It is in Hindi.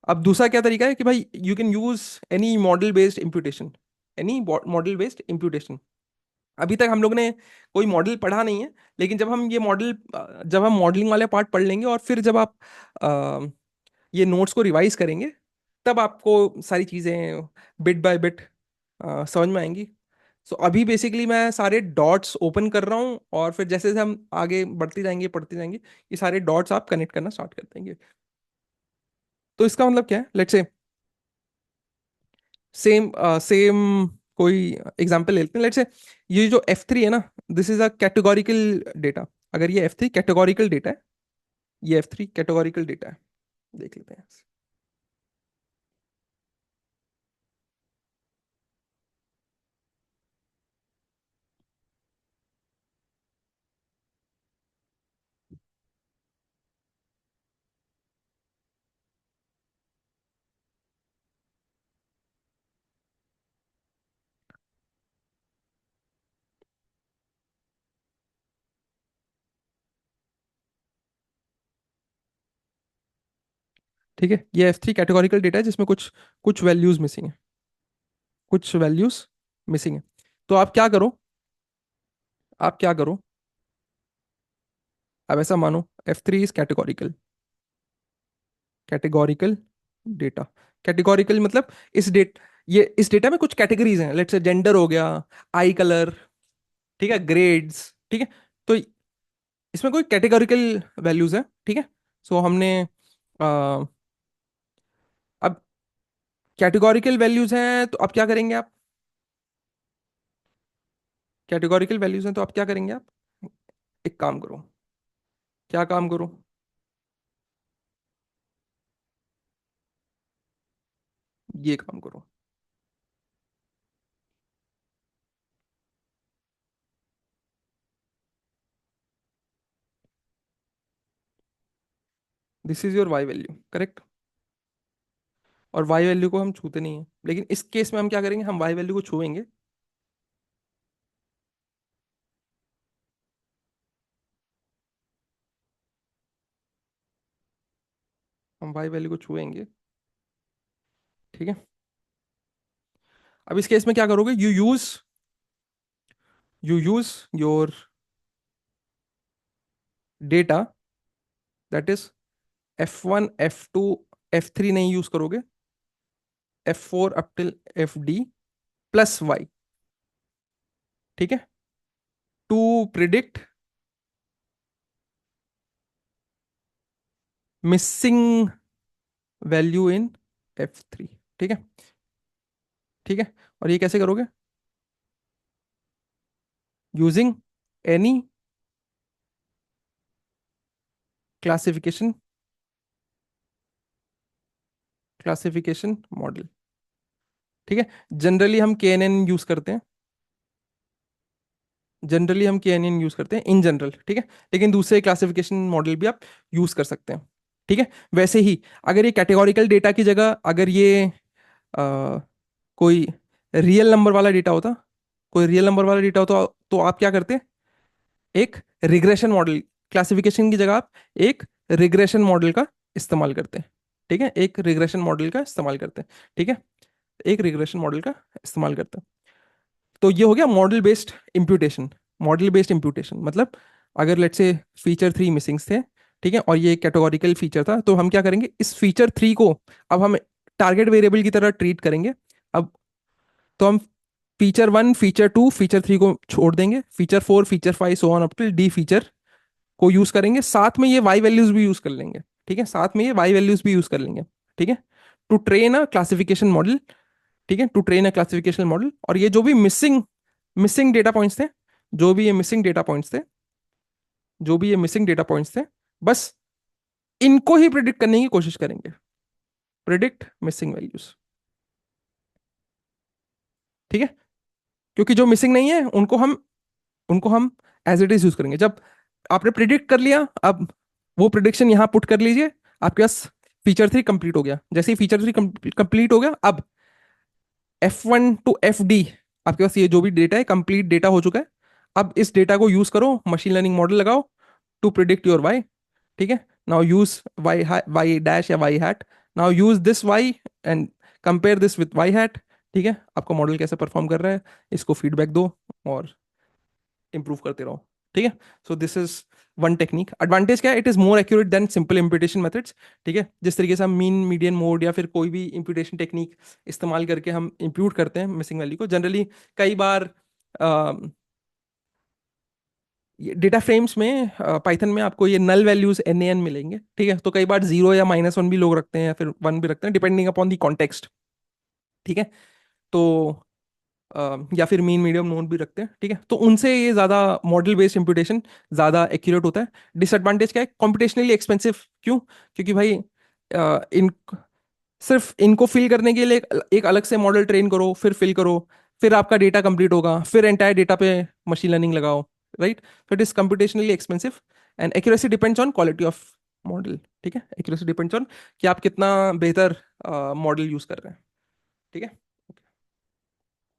अब दूसरा क्या तरीका है कि भाई you can use any model based imputation, any model based imputation. अभी तक हम लोग ने कोई मॉडल पढ़ा नहीं है, लेकिन जब हम ये मॉडल, जब हम मॉडलिंग वाले पार्ट पढ़ लेंगे और फिर जब आप अ, ये नोट्स को रिवाइज करेंगे, तब आपको सारी चीज़ें बिट बाय बिट समझ में आएंगी। सो अभी बेसिकली मैं सारे डॉट्स ओपन कर रहा हूँ, और फिर जैसे जैसे हम आगे बढ़ते जाएंगे पढ़ते जाएंगे, ये सारे डॉट्स आप कनेक्ट करना स्टार्ट कर देंगे। तो इसका मतलब क्या है, लेट्स से सेम सेम कोई एग्जांपल लेते हैं। लेट्स से ये जो F3 है ना, this is a categorical data. अगर ये F3 कैटेगोरिकल डेटा है, ये F3 कैटेगोरिकल डेटा है, देख लेते हैं। ठीक है, ये F3 कैटेगोरिकल डेटा है जिसमें कुछ कुछ वैल्यूज मिसिंग है, कुछ वैल्यूज मिसिंग है। तो आप क्या करो, आप क्या करो, अब ऐसा मानो F3 is categorical, categorical data. Categorical मतलब इस डेट ये इस डेटा में कुछ कैटेगरीज हैं, लेट्स से जेंडर हो गया, आई कलर, ठीक है, ग्रेड्स, ठीक है। तो इसमें कोई कैटेगोरिकल वैल्यूज है, ठीक है। सो हमने अब कैटेगोरिकल वैल्यूज हैं, तो अब क्या करेंगे आप, कैटेगोरिकल वैल्यूज हैं तो अब क्या करेंगे आप, एक काम करो, क्या काम करो, ये काम करो। This is your Y value, correct. और वाई वैल्यू को हम छूते नहीं है, लेकिन इस केस में हम क्या करेंगे, हम वाई वैल्यू को छुएंगे। हम वाई वैल्यू को छुएंगे, ठीक है। अब इस केस में क्या करोगे, you use your data, that is F1 F2 F3 नहीं यूज करोगे, F4 up till FD plus Y, ठीक है, to predict missing value in F3, ठीक है, ठीक है। और ये कैसे करोगे, using any classification, classification model, ठीक है। जनरली हम KNN यूज करते हैं, जनरली हम KNN यूज करते हैं इन जनरल, ठीक है। लेकिन दूसरे क्लासिफिकेशन मॉडल भी आप यूज कर सकते हैं, ठीक है। वैसे ही अगर ये कैटेगोरिकल डेटा की जगह अगर ये कोई रियल नंबर वाला डेटा होता, कोई रियल नंबर वाला डेटा होता, तो आप क्या करते, एक रिग्रेशन मॉडल, क्लासिफिकेशन की जगह आप एक रिग्रेशन मॉडल का इस्तेमाल करते हैं, ठीक है, एक रिग्रेशन मॉडल का इस्तेमाल करते हैं, ठीक है, एक रिग्रेशन मॉडल का इस्तेमाल करते हैं। तो ये हो गया model based imputation. Model based imputation मतलब अगर लेट्स से फीचर 3 मिसिंग थे, ठीक है, और ये कैटेगोरिकल फीचर था, तो हम क्या करेंगे, इस फीचर 3 को अब हम टारगेट वेरिएबल की तरह ट्रीट करेंगे। अब तो हम फीचर 1 फीचर 2 फीचर 3 को छोड़ देंगे, feature 4 feature 5 so on up till D feature को यूज करेंगे, साथ में ये वाई वैल्यूज भी यूज कर लेंगे, ठीक है, साथ में ये वाई वैल्यूज भी यूज कर लेंगे, ठीक है, to train a classification model, ठीक है, to train a classification model. और ये जो भी मिसिंग मिसिंग डेटा पॉइंट्स थे, जो भी ये मिसिंग डेटा पॉइंट्स थे, जो भी ये मिसिंग डेटा पॉइंट्स थे, बस इनको ही प्रिडिक्ट करने की कोशिश करेंगे, प्रिडिक्ट मिसिंग वैल्यूज, ठीक है। क्योंकि जो मिसिंग नहीं है उनको हम एज इट इज यूज करेंगे। जब आपने प्रिडिक्ट कर लिया, अब वो प्रिडिक्शन यहां पुट कर लीजिए, आपके पास फीचर 3 कंप्लीट हो गया। जैसे ही फीचर 3 कंप्लीट हो गया, अब F1 to FD आपके पास ये जो भी डेटा है कंप्लीट डेटा हो चुका है। अब इस डेटा को यूज करो, मशीन लर्निंग मॉडल लगाओ टू प्रिडिक्ट योर वाई, ठीक है। नाउ यूज वाई डैश या Y hat now use this Y and compare this with Y hat. ठीक है, आपका मॉडल कैसे परफॉर्म कर रहा है, इसको फीडबैक दो और इंप्रूव करते रहो। ठीक है, so this is one technique. Advantage क्या है, it is more accurate then simple imputation methods. ठीक है, जिस तरीके से हम मीन मीडियन मोड या फिर कोई भी इम्प्यूटेशन टेक्निक इस्तेमाल करके हम इम्प्यूट करते हैं मिसिंग वैल्यू को, जनरली कई बार डेटा फ्रेम्स में पाइथन में आपको ये नल वैल्यूज NaN मिलेंगे। ठीक है, तो कई बार 0 या -1 भी लोग रखते हैं या फिर 1 भी रखते हैं, डिपेंडिंग अपॉन दी कॉन्टेक्स्ट। ठीक है, तो या फिर मीन मीडियम नोड भी रखते हैं। ठीक है, तो उनसे ये ज़्यादा मॉडल बेस्ड इंप्यूटेशन ज़्यादा एक्यूरेट होता है। डिसएडवांटेज क्या है, कॉम्पिटिशनली एक्सपेंसिव। क्यों? क्योंकि भाई इन सिर्फ इनको फिल करने के लिए एक अलग से मॉडल ट्रेन करो, फिर फिल करो, फिर आपका डेटा कंप्लीट होगा, फिर एंटायर डेटा पे मशीन लर्निंग लगाओ। राइट, तो it is computationally expensive and accuracy depends on quality of model. ठीक है, एक्यूरेसी डिपेंड्स ऑन कि आप कितना बेहतर मॉडल यूज कर रहे हैं। ठीक है।